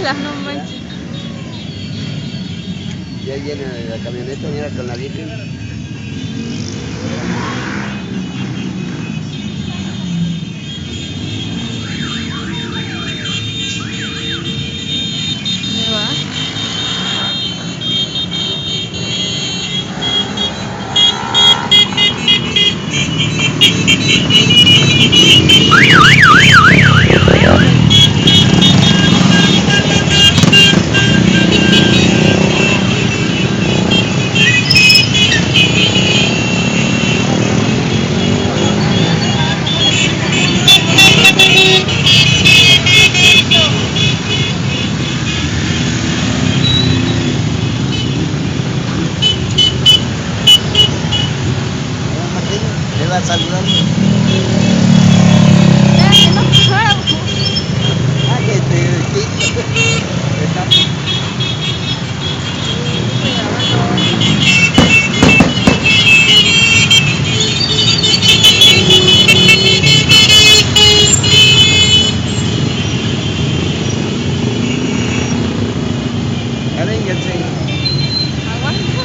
bolas, no manches. Y ahí viene la camioneta, mira, con la Virgen. Ahí va. Le va saludando. Ya, que no fuera. Ah, que está. Arénguense. Aguanta.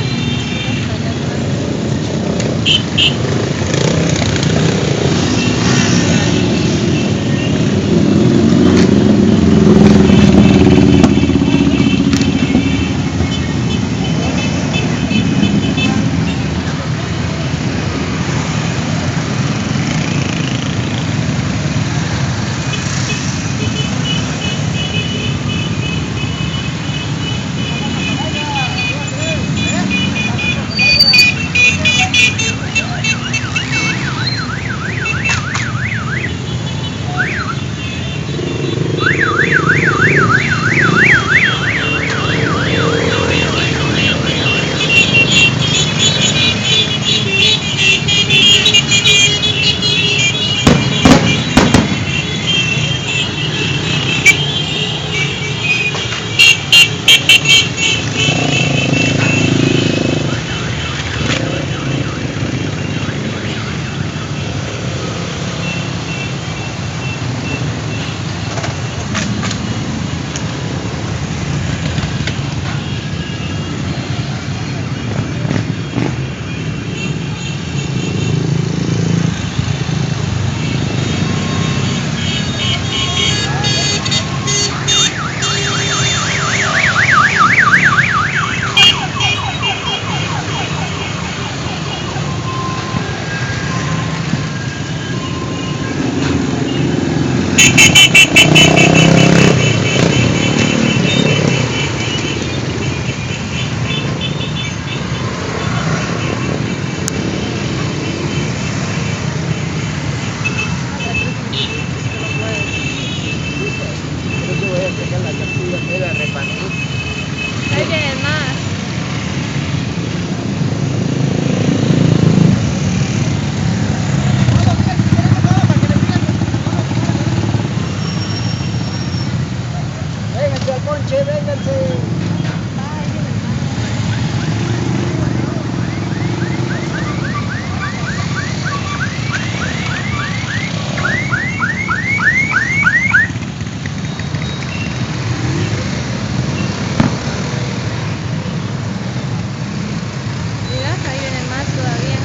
Yo voy a sacar la captura que era repartir. Ahí vienen más. Vénganse al ponche, vénganse. Mira, ahí vienen más todavía.